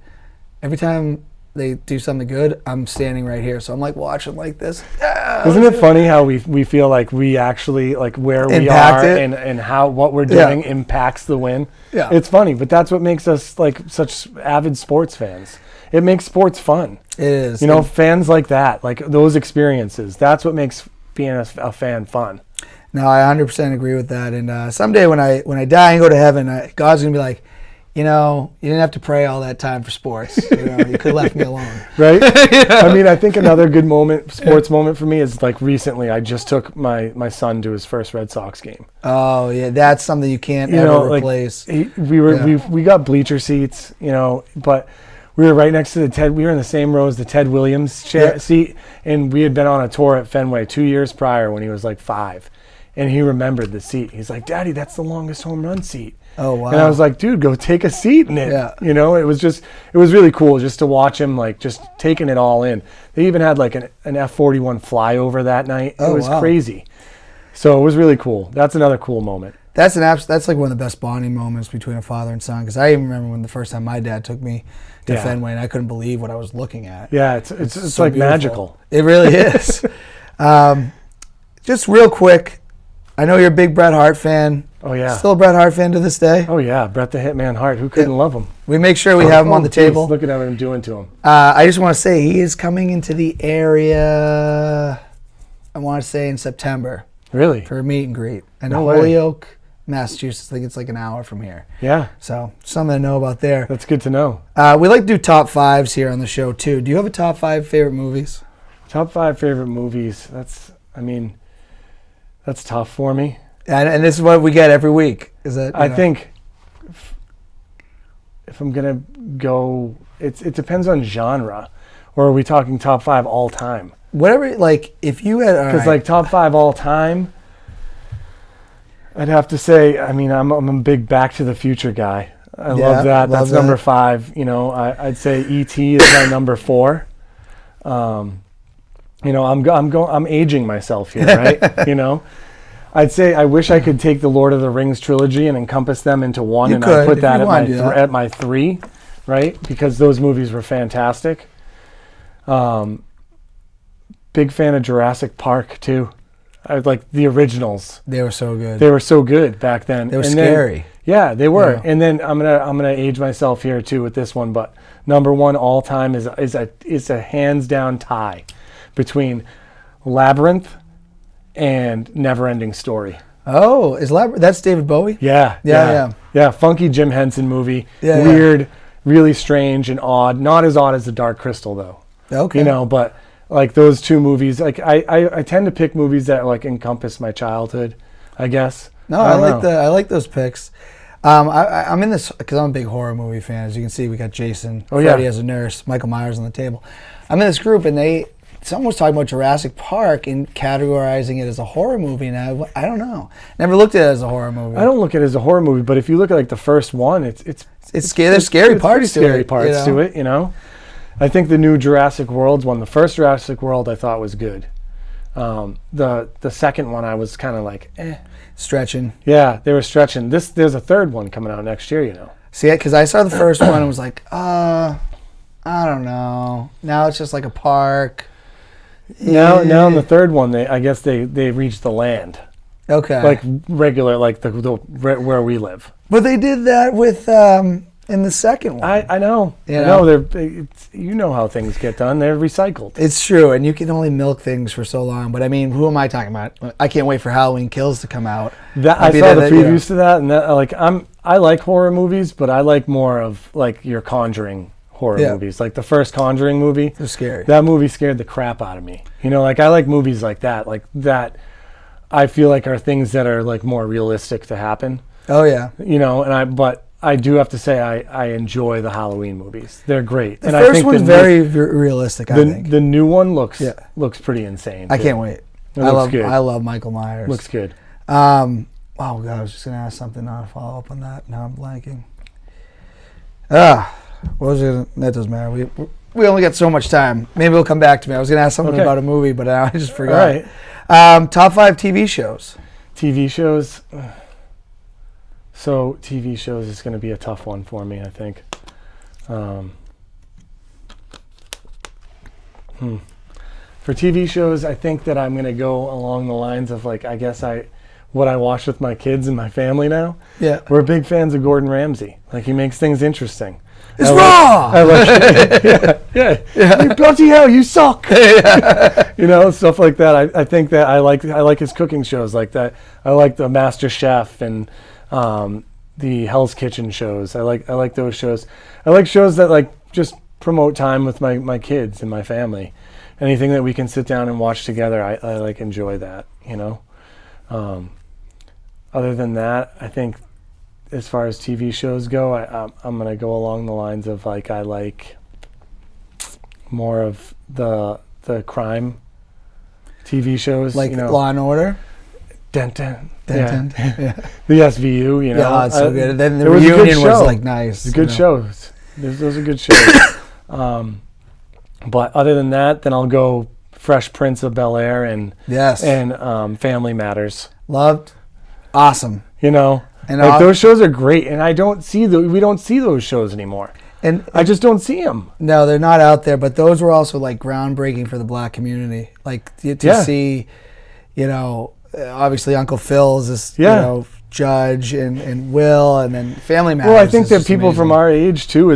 every time they do something good, I'm standing right here. So I'm like watching like this. Isn't it funny how we feel like we actually, like where we are and how what we're doing impacts the win? Yeah. It's funny, but that's what makes us like such avid sports fans. It makes sports fun. It is. Fans like that, like those experiences, that's what makes being a fan fun. No, I 100% agree with that. And someday when I die and go to heaven, God's going to be like, you didn't have to pray all that time for sports. You could have left me alone. Right? I think another good sports moment for me is like recently I just took my son to his first Red Sox game. Oh, yeah. That's something you can't ever replace. We got bleacher seats, but we were right next to we were in the same row as the Ted Williams seat, and we had been on a tour at Fenway 2 years prior when he was like 5. And he remembered the seat. He's like, Daddy, that's the longest home run seat. Oh, wow. And I was like, dude, go take a seat in it. Yeah. It was really cool just to watch him like just taking it all in. They even had like an F-41 flyover that night. It was crazy. So it was really cool. That's another cool moment. That's like one of the best bonding moments between a father and son, because I even remember when the first time my dad took me to Fenway and I couldn't believe what I was looking at. Yeah, it's so like beautiful. Magical. It really is. Just real quick, I know you're a big Bret Hart fan. Oh, yeah. Still a Bret Hart fan to this day? Oh, yeah. Bret the Hitman Hart. Who couldn't love him? We make sure we have him on the table. Look at what I'm doing to him. I just want to say he is coming into the area, I want to say in September. Really? For a meet and greet. And Holyoke, Massachusetts. I think it's like an hour from here. Yeah. So something to know about there. That's good to know. We like to do top fives here on the show too. Do you have a top 5 favorite movies? Top 5 favorite movies. That's tough for me. And this is what we get every week. Is that I think if I'm gonna go, it depends on genre. Or are we talking top 5 all time? Whatever, like if you had, because like top 5 all time, I'd have to say. I mean, I'm a big Back to the Future guy. I love that. That's number 5. You know, I'd say E.T. is my number 4. You know, I'm aging myself here, right? You know, I'd say I wish I could take the Lord of the Rings trilogy and encompass them into one, and I put that at my 3, right? Because those movies were fantastic. Big fan of Jurassic Park too. I like the originals. They were so good. They were so good back then. They were scary. Yeah, they were. Yeah. And then I'm gonna age myself here too with this one, but number 1 all time is a hands down tie between Labyrinth and Neverending Story. Oh, that's David Bowie? Yeah. Funky Jim Henson movie. Yeah, weird, really strange and odd. Not as odd as The Dark Crystal though. Okay. You know, but like those 2 movies, like I tend to pick movies that like encompass my childhood, I guess. No, I like those picks. I'm in this because I'm a big horror movie fan. As you can see, we got Jason, Freddy as a nurse, Michael Myers on the table. I'm in this group, and someone was talking about Jurassic Park and categorizing it as a horror movie, and I don't know. Never looked at it as a horror movie. I don't look at it as a horror movie, but if you look at like the first one, it's scary. There's scary parts to it, you know. I think the new Jurassic World's one. The first Jurassic World I thought was good. The second one I was kind of like, stretching. Yeah, they were stretching. There's a third one coming out next year, you know. See, because I saw the first one and was like, I don't know. Now it's just like a park. Now in the third one, I guess they reached the land. Okay. Like regular, like the where we live. But they did that with in the second one. I know. You know how things get done. They're recycled. It's true, and you can only milk things for so long. But I mean, who am I talking about? I can't wait for Halloween Kills to come out. I saw the previews to that, and I like horror movies, but I like more of like your Conjuring horror movies. Like the first Conjuring movie. They're scary. That movie scared the crap out of me. You know, like I like movies like that I feel like are things that are like more realistic to happen. Oh yeah. You know, but I do have to say I enjoy the Halloween movies. They're great. The first one's very realistic, I think. The new one looks pretty insane. I can't wait. I love Michael Myers. Looks good. Oh God, I was just gonna ask something. I'll follow up on that. Now I'm blanking. That doesn't matter. We only got so much time. Maybe we'll come back to me. I was gonna ask something about a movie, but I just forgot. All right. Top 5 TV shows. TV shows. So TV shows is going to be a tough one for me, I think. For TV shows, I think that I'm going to go along the lines of like, I guess what I watch with my kids and my family now. Yeah. We're big fans of Gordon Ramsay. Like he makes things interesting. It's raw! Yeah. You bloody hell, you suck! You know, stuff like that. I think that I like his cooking shows like that. I like the Master Chef and the Hell's Kitchen shows. I like those shows. I like shows that like just promote time with my kids and my family. Anything that we can sit down and watch together, I like enjoy that, you know. Other than that, I think as far as TV shows go, I'm gonna go along the lines of like I like more of the crime TV shows, like, you know, Law and Order. Dun, dun. Yeah. The SVU, you know. Yeah, it's so good. And then the reunion was like nice. It's good shows. Those are good shows. But other than that, then I'll go Fresh Prince of Bel-Air and Family Matters. Loved. Awesome. You know, and like those shows are great, and we don't see those shows anymore. And I just don't see them. No, they're not out there. But those were also like groundbreaking for the Black community. Like to see, you know, obviously Uncle Phil's this, you know, judge and Will, and then Family Matters. Well, I think that people from our age too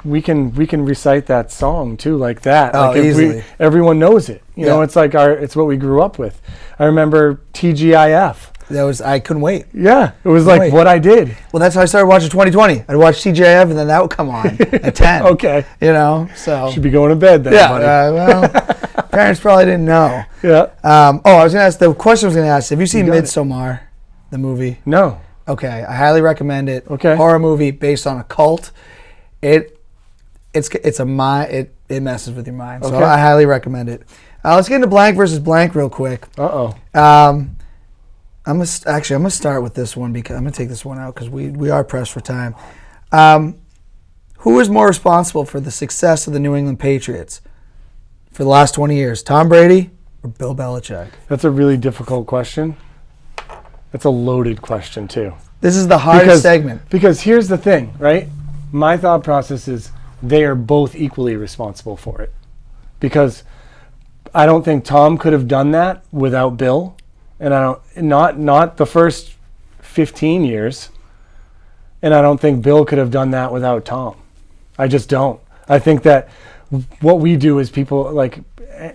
we can recite that song too like that. Oh, like easily. Everyone knows it. You know, it's like it's what we grew up with. I remember TGIF. I couldn't wait. Yeah, it was like what I did. Well, that's how I started watching 2020. I'd watch TJF, and then that would come on at 10. Okay. So. Should be going to bed then, buddy. Well, parents probably didn't know. Yeah. I was going to ask, the question I was going to ask, have you seen Midsommar, the movie? No. Okay, I highly recommend it. Okay. Horror movie based on a cult. It messes with your mind. So Okay. I highly recommend it. Let's get into blank versus blank real quick. Uh-oh. I'm gonna start with this one because I'm gonna take this one out because we are pressed for time. Who is more responsible for the success of the New England Patriots for the last 20 years, Tom Brady or Bill Belichick? That's a really difficult question. That's a loaded question too. This is the hardest segment. Because here's the thing, right? My thought process is they are both equally responsible for it. Because I don't think Tom could have done that without Bill. And I don't not the first 15 years. And I don't think Bill could have done that without Tom. I just don't. I think that what we do is people like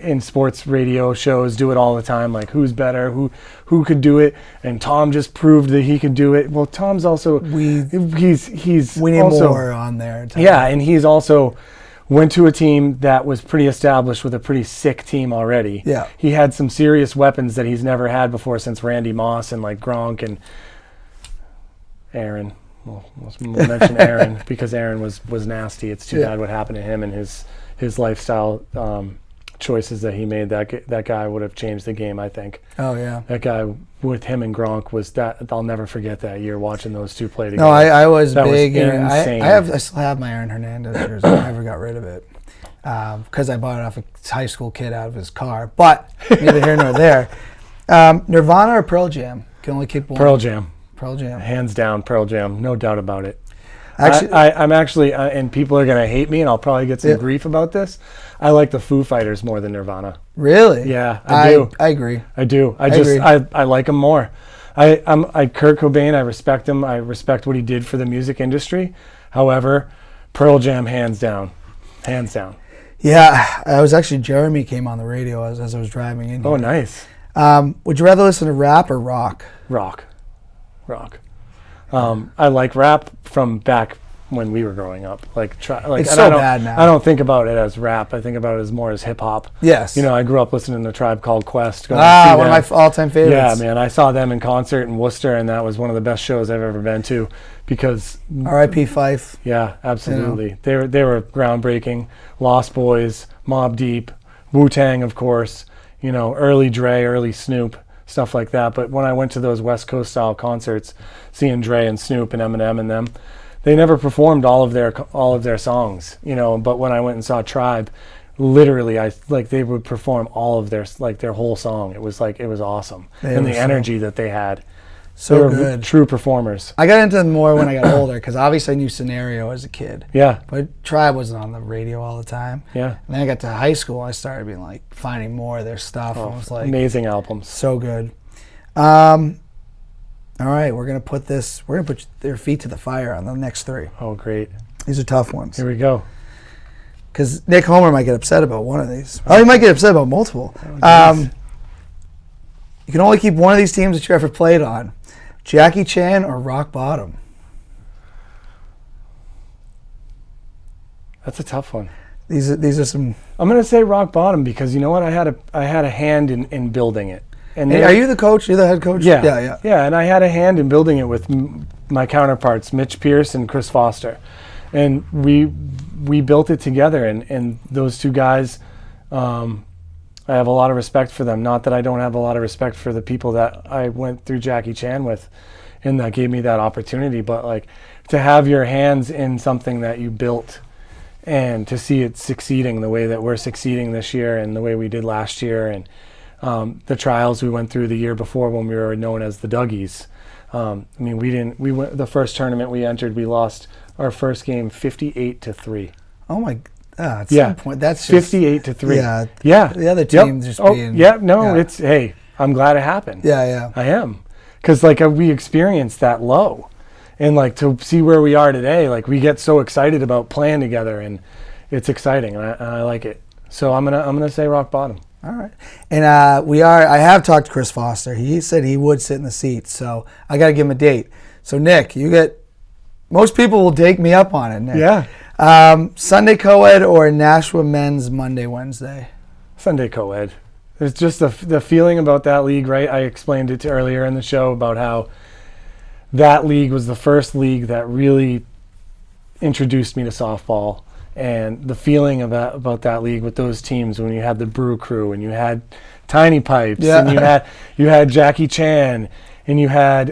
in sports radio shows do it all the time, like who's better, who could do it, and Tom just proved that he could do it. Well, Tom's also we need also, more on there. Tom. Yeah, and he's also went to a team that was pretty established with a pretty sick team already. Yeah, he had some serious weapons that he's never had before since Randy Moss and like Gronk and Aaron. Well, we'll mention Aaron because Aaron was nasty. It's too bad what happened to him and his lifestyle choices that he made. That guy would have changed the game, I think. Oh yeah. That guy with him and Gronk was that. I'll never forget that year watching those two play together. No, I was that big. Was insane. I still have my Aaron Hernandez jersey. I never got rid of it because I bought it off a high school kid out of his car. But neither here nor there. Nirvana or Pearl Jam? Can only keep one. Pearl Jam. Pearl Jam. Hands down, Pearl Jam. No doubt about it. Actually, I'm actually, and people are going to hate me, and I'll probably get some grief about this. I like the Foo Fighters more than Nirvana. Really? Yeah, I do. I agree. I do. I like them more. Kurt Cobain, I respect him. I respect what he did for the music industry. However, Pearl Jam, hands down. Hands down. Yeah, Jeremy came on the radio as I was driving in here. Oh, nice. Would you rather listen to rap or rock? Rock. I like rap from back when we were growing up. It's so bad now. I don't think about it as rap. I think about it as more as hip hop. Yes. I grew up listening to a Tribe Called Quest. One of my all-time favorites. Yeah, man. I saw them in concert in Worcester, and that was one of the best shows I've ever been to because... R.I.P. Fife. Yeah, absolutely. They were groundbreaking. Lost Boys, Mobb Deep, Wu-Tang, of course. Early Dre, early Snoop. Stuff like that. But when I went to those West Coast style concerts, seeing Dre and Snoop and Eminem and them, they never performed all of their songs, But when I went and saw Tribe, literally, they would perform all of their whole song. It was awesome, and the energy that they had. So they were good. True performers. I got into them more when I got older because obviously I knew Scenario as a kid. Yeah. But Tribe wasn't on the radio all the time. Yeah. And then I got to high school. I started being finding more of their stuff. Oh, and it was amazing albums. So good. All right, we're gonna put their feet to the fire on the next three. Oh, great. These are tough ones. Here we go. Because Nick Homer might get upset about one of these. Oh, he might get upset about multiple. You can only keep one of these teams that you ever played on. Jackie Chan or Rock Bottom? That's a tough one. These are some. I'm gonna say Rock Bottom because you know what? I had a hand in building it. And are you the coach? You're the head coach? Yeah. And I had a hand in building it with my counterparts, Mitch Pierce and Chris Foster, and we built it together. And those two guys, I have a lot of respect for them. Not that I don't have a lot of respect for the people that I went through Jackie Chan with, and that gave me that opportunity. But to have your hands in something that you built, and to see it succeeding the way that we're succeeding this year, and the way we did last year, and the trials we went through the year before when we were known as the Dougies. We went the first tournament we entered, we lost our first game 58-3. Oh my! At some point, that's just 58-3. Yeah. The other team just being. It's hey. I'm glad it happened. Yeah. I am, because we experienced that low, and to see where we are today, we get so excited about playing together, and it's exciting, and I like it. So I'm gonna say Rock Bottom. All right. And I have talked to Chris Foster. He said he would sit in the seat, so I got to give him a date. So, Nick, most people will take me up on it, Nick. Yeah. Sunday co-ed or Nashua men's Monday, Wednesday? Sunday co-ed. There's just the feeling about that league, right? I explained it earlier in the show about how that league was the first league that really introduced me to softball. And the feeling about that league with those teams, when you had the Brew Crew and you had Tiny Pipes and you had Jackie Chan and you had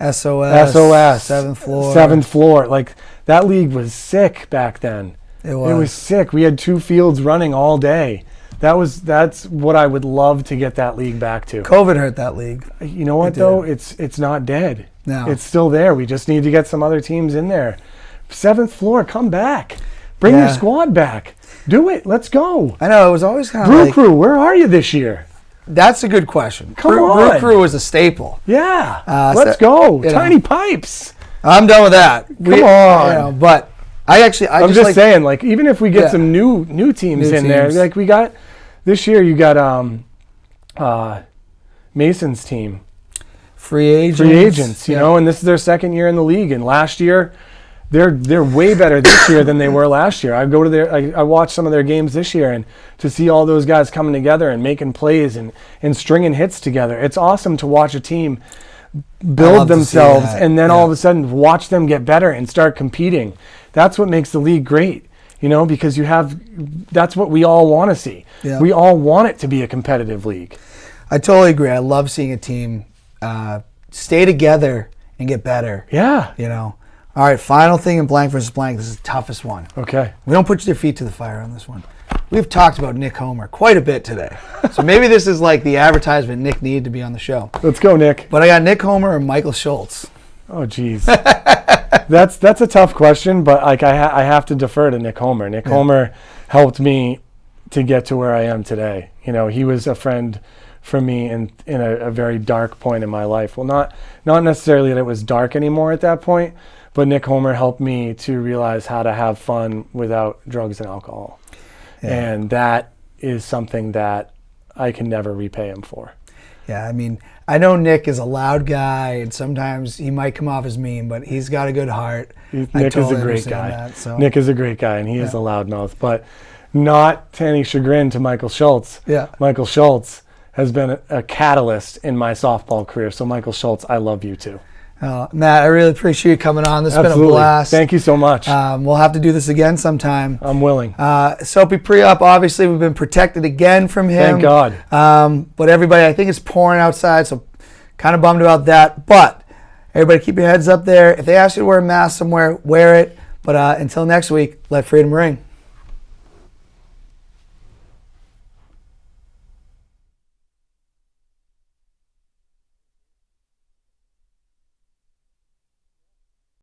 SOS, seventh floor. Like, that league was sick back then. It was. It was sick. We had 2 fields running all day. That's what I would love to get that league back to. COVID hurt that league. You know what though? It's not dead. No. It's still there. We just need to get some other teams in there. 7th floor, come back. Bring your squad back. Do it. Let's go. I know, it was always kind of Brew Crew, where are you this year? That's a good question. Come on. Brew Crew was a staple. Yeah. Let's go. Tiny Pipes. I'm done with that. Come on. But I'm just saying, like, even if we get some new teams in there, like we got this year, you got Mason's team. Free agents, you know, and this is their 2nd year in the league. And last year, they're way better this year than they were last year. I watched some of their games this year, and to see all those guys coming together and making plays and stringing hits together, it's awesome to watch a team build themselves and then all of a sudden watch them get better and start competing. That's what makes the league great, you know, because that's what we all want to see. Yeah. We all want it to be a competitive league. I totally agree. I love seeing a team stay together and get better. Yeah. You know. All right, final thing in blank versus blank. This is the toughest one. Okay. We don't put your feet to the fire on this one. We've talked about Nick Homer quite a bit today. So maybe this is like the advertisement Nick needed to be on the show. Let's go, Nick. But I got Nick Homer or Michael Schultz. Oh, geez. That's a tough question, but like I have to defer to Nick Homer. Nick Homer helped me to get to where I am today. You know, he was a friend for me in a very dark point in my life. Well, not necessarily that it was dark anymore at that point, but Nick Homer helped me to realize how to have fun without drugs and alcohol. Yeah. And that is something that I can never repay him for. Yeah, I mean, I know Nick is a loud guy, and sometimes he might come off as mean, but he's got a good heart. Nick is a great guy. Nick is a great guy, and he is a loudmouth, but not to any chagrin to Michael Schultz. Yeah. Michael Schultz has been a catalyst in my softball career. So, Michael Schultz, I love you too. Matt, I really appreciate you coming on. This has been a blast. Thank you so much. We'll have to do this again sometime. I'm willing. Soapy pre-op, obviously, we've been protected again from him. Thank God. But everybody, I think it's pouring outside, so kind of bummed about that. But everybody, keep your heads up there. If they ask you to wear a mask somewhere, wear it. But until next week, let freedom ring.